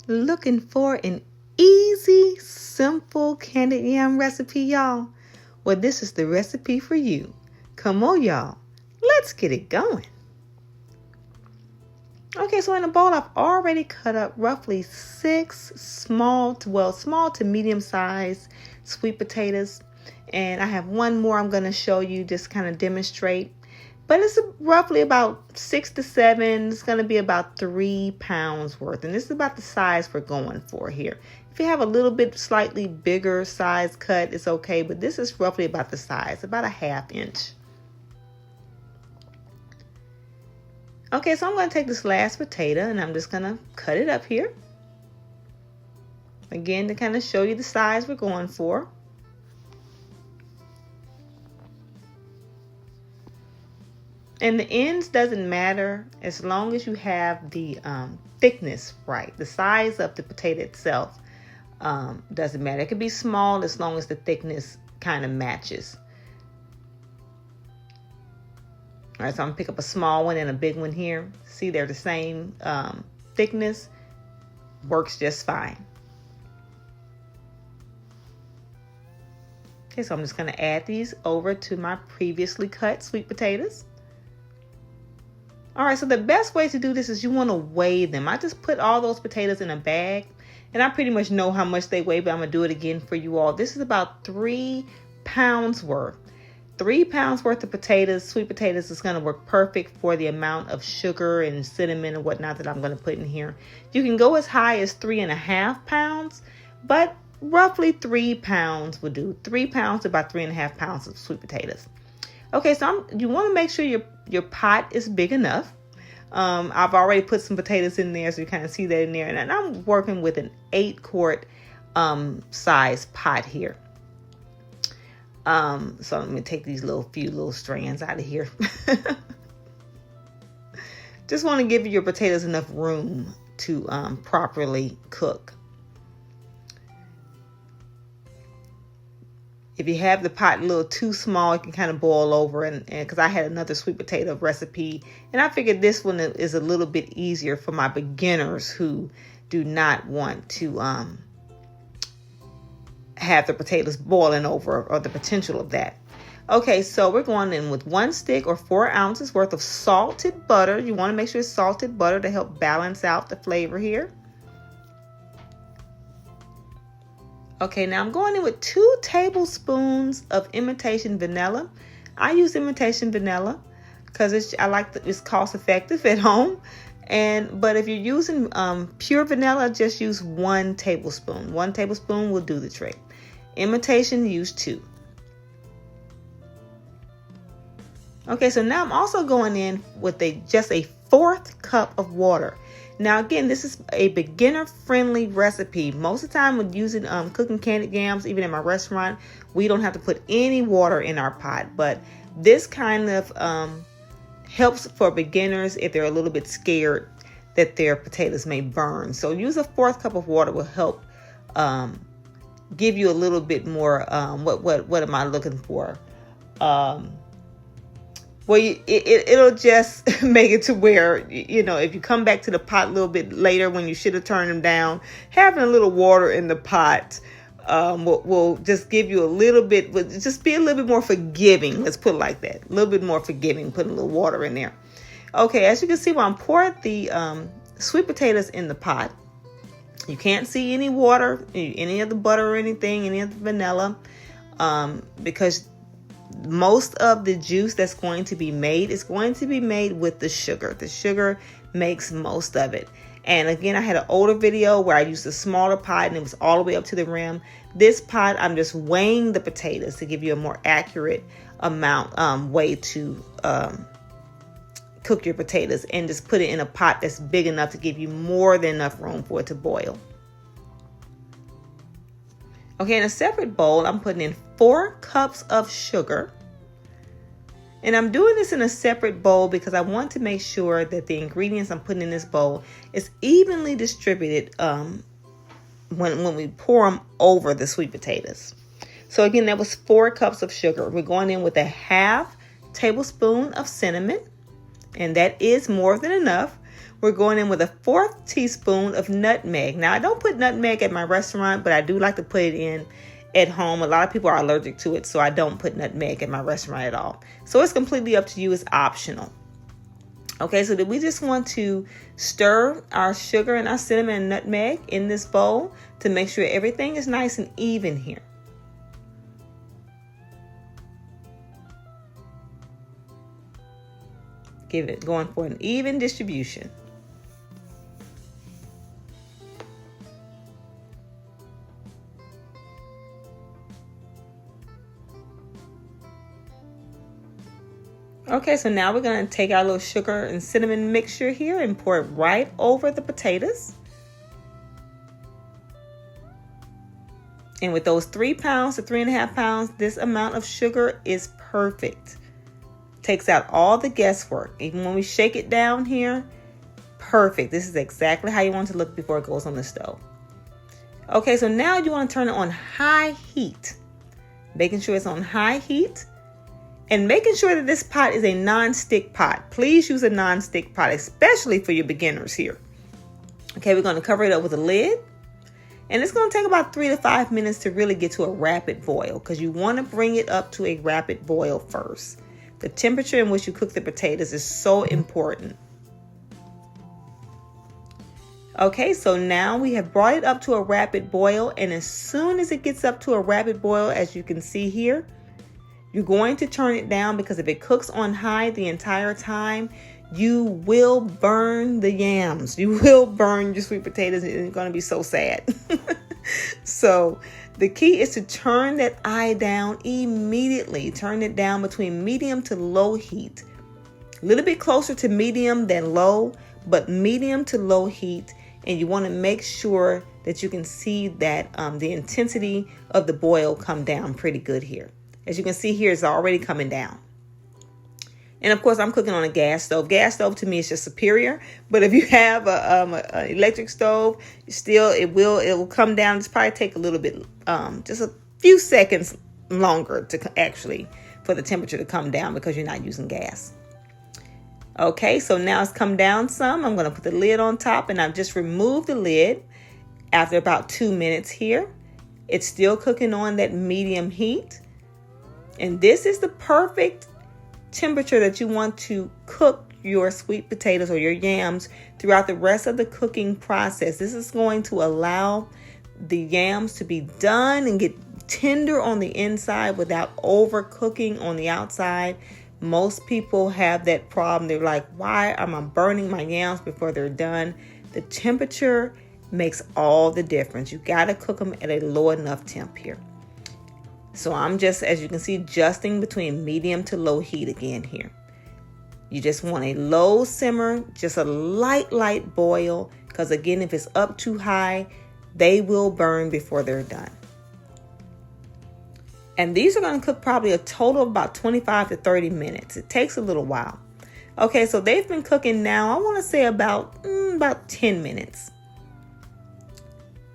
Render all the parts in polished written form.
Looking for an easy, simple candied yam recipe, y'all? Well, this is the recipe for you. Come on, y'all. Let's get it going. Okay, so in the bowl, I've already cut up roughly 6 small to medium sized sweet potatoes. And I have one more I'm going to show you, just kind of demonstrate. But it's roughly about 6 to 7. It's going to be about 3 pounds worth. And this is about the size we're going for here. If you have a little bit slightly bigger size cut, it's okay. But this is roughly about the size, about a 1/2 inch. Okay, so I'm going to take this last potato and I'm just going to cut it up here. Again, to kind of show you the size we're going for. And the ends doesn't matter as long as you have the thickness right. The size of the potato itself doesn't matter. It can be small as long as the thickness kind of matches. All right, so I'm going to pick up a small one and a big one here. See, they're the same thickness. Works just fine. Okay, so I'm just going to add these over to my previously cut sweet potatoes. All right, so the best way to do this is you want to weigh them. I just put all those potatoes in a bag, and I pretty much know how much they weigh, but I'm going to do it again for you all. This is about 3 pounds worth. 3 pounds worth of potatoes, sweet potatoes, is going to work perfect for the amount of sugar and cinnamon and whatnot that I'm going to put in here. You can go as high as 3.5 pounds, but roughly 3 pounds will do. 3 pounds to about 3.5 pounds of sweet potatoes. Okay, so you want to make sure your pot is big enough. I've already put some potatoes in there, so you kind of see that in there. And I'm working with an 8-quart size pot here. So let me take these few little strands out of here. Just want to give your potatoes enough room to properly cook. If you have the pot a little too small, it can kind of boil over. And because I had another sweet potato recipe, and I figured this one is a little bit easier for my beginners who do not want to have the potatoes boiling over, or the potential of that. Okay, so we're going in with 1 stick or 4 ounces worth of salted butter. You want to make sure it's salted butter to help balance out the flavor here. Okay, now I'm going in with 2 tablespoons of imitation vanilla. I use imitation vanilla because it's cost effective at home. But if you're using pure vanilla, just use 1 tablespoon. 1 tablespoon will do the trick. Imitation, use 2. Okay, so now I'm also going in with just a 1/4 cup of water. Now, again, this is a beginner-friendly recipe. Most of the time when using cooking candied yams, even in my restaurant, we don't have to put any water in our pot. But this kind of helps for beginners if they're a little bit scared that their potatoes may burn. So use a 1/4 cup of water will help give you a little bit more. What am I looking for? Well, it'll just make it to where, if you come back to the pot a little bit later when you should have turned them down, having a little water in the pot will just give you a little bit, just be a little bit more forgiving. Let's put it like that. A little bit more forgiving, putting a little water in there. Okay, as you can see, when I'm pouring the sweet potatoes in the pot, you can't see any water, any of the butter or anything, any of the vanilla, because most of the juice that's going to be made is going to be made with the sugar. The sugar makes most of it. And again, I had an older video where I used a smaller pot and it was all the way up to the rim. This pot, I'm just weighing the potatoes to give you a more accurate way to cook your potatoes, and just put it in a pot that's big enough to give you more than enough room for it to boil. Okay, in a separate bowl, I'm putting in 4 cups of sugar. And I'm doing this in a separate bowl because I want to make sure that the ingredients I'm putting in this bowl is evenly distributed when we pour them over the sweet potatoes. So again, that was 4 cups of sugar. We're going in with a 1/2 tablespoon of cinnamon. And that is more than enough. we're going in with a 1/4 teaspoon of nutmeg. Now, I don't put nutmeg at my restaurant, but I do like to put it in at home. A lot of people are allergic to it, so I don't put nutmeg at my restaurant at all. So it's completely up to you. It's optional. Okay, so we just want to stir our sugar and our cinnamon and nutmeg in this bowl to make sure everything is nice and even here. Give it going for an even distribution. Okay, so now we're going to take our little sugar and cinnamon mixture here and pour it right over the potatoes. And with those 3 pounds to 3.5 pounds, this amount of sugar is perfect. Takes out all the guesswork. Even when we shake it down here, perfect. This is exactly how you want it to look before it goes on the stove. Okay, so now you want to turn it on high heat. Making sure it's on high heat. And making sure that this pot is a non-stick pot. Please use a non-stick pot, especially for your beginners here. Okay, we're going to cover it up with a lid. And it's going to take about 3 to 5 minutes to really get to a rapid boil, because you want to bring it up to a rapid boil first. The temperature in which you cook the potatoes is so important. Okay, so now we have brought it up to a rapid boil. And as soon as it gets up to a rapid boil, as you can see here, you're going to turn it down, because if it cooks on high the entire time, you will burn the yams. You will burn your sweet potatoes, and it's going to be so sad. So the key is to turn that eye down immediately. Turn it down between medium to low heat. A little bit closer to medium than low, but medium to low heat. And you want to make sure that you can see that the intensity of the boil come down pretty good here. As you can see here, it's already coming down. And of course, I'm cooking on a gas stove. Gas stove to me is just superior. But if you have a electric stove, still it will come down. It's probably take a little bit, just a few seconds longer to actually for the temperature to come down, because you're not using gas. Okay, so now it's come down some. I'm going to put the lid on top, and I've just removed the lid after about 2 minutes here. It's still cooking on that medium heat. And this is the perfect temperature that you want to cook your sweet potatoes or your yams throughout the rest of the cooking process. This is going to allow the yams to be done and get tender on the inside without overcooking on the outside. Most people have that problem. They're like, why am I burning my yams before they're done? The temperature makes all the difference. You got to cook them at a low enough temp here. So I'm just, as you can see, adjusting between medium to low heat again here. You just want a low simmer, just a light boil, because again, if it's up too high, they will burn before they're done. And these are going to cook probably a total of about 25 to 30 minutes. It takes a little while. Okay, so they've been cooking now, I want to say about 10 minutes.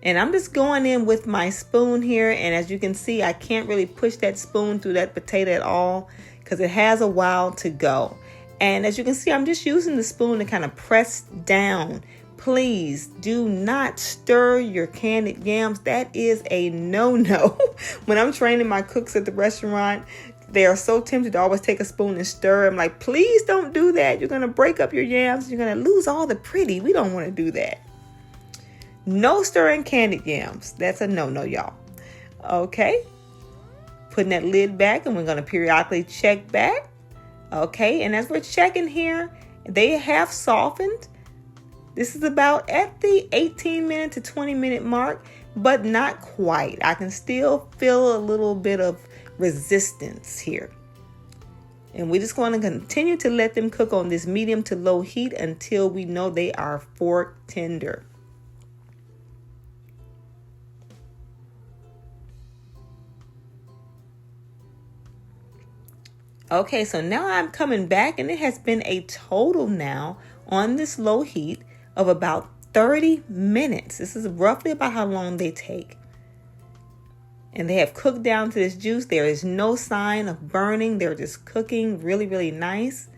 And I'm just going in with my spoon here. And as you can see, I can't really push that spoon through that potato at all, because it has a while to go. And as you can see, I'm just using the spoon to kind of press down. Please do not stir your candied yams. That is a no-no. When I'm training my cooks at the restaurant, they are so tempted to always take a spoon and stir. I'm like, please don't do that. You're going to break up your yams. You're going to lose all the pretty. We don't want to do that. No stirring candied yams. That's a no-no, y'all. Okay. Putting that lid back, and we're going to periodically check back. Okay. And as we're checking here, they have softened. This is about at the 18-minute to 20-minute mark, but not quite. I can still feel a little bit of resistance here. And we're just going to continue to let them cook on this medium to low heat until we know they are fork tender. Okay, so now I'm coming back, and it has been a total now on this low heat of about 30 minutes. This is roughly about how long they take. And they have cooked down to this juice. There is no sign of burning. They're just cooking really, really nice.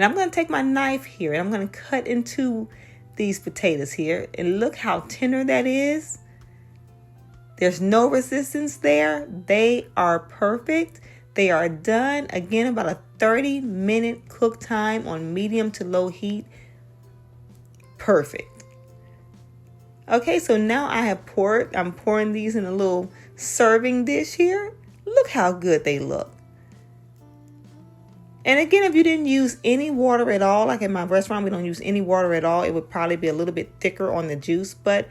And I'm going to take my knife here and I'm going to cut into these potatoes here. And look how tender that is. There's no resistance there. They are perfect. They are done. Again, about a 30-minute cook time on medium to low heat. Perfect. Okay, so now I'm pouring these in a little serving dish here. Look how good they look. And again, if you didn't use any water at all, like in my restaurant, we don't use any water at all. It would probably be a little bit thicker on the juice, but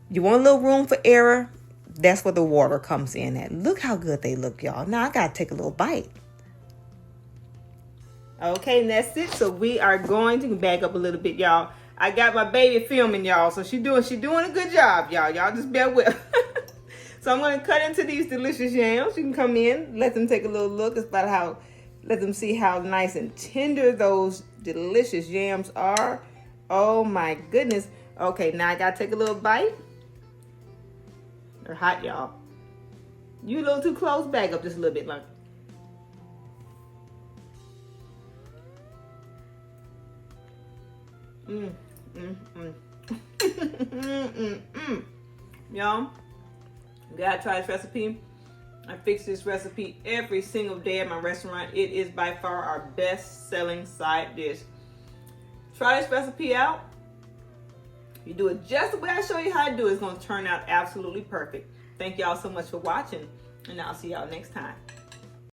you want a little room for error. That's where the water comes in at. Look how good they look, y'all. Now I got to take a little bite. Okay, and that's it. So we are going to back up a little bit, y'all. I got my baby filming, y'all. So she doing a good job, y'all. Y'all just bear with. So I'm going to cut into these delicious yams. You can come in, let them take a little look. It's about how, let them see how nice and tender those delicious yams are. Oh my goodness. Okay, now I got to take a little bite. They're hot, y'all. You a little too close. Back up just a little bit, like. Y'all, you gotta try this recipe. I fix this recipe every single day at my restaurant. It is by far our best-selling side dish. Try this recipe out. You do it just the way I show you how to do it. It's going to turn out absolutely perfect. Thank y'all so much for watching, and I'll see y'all next time.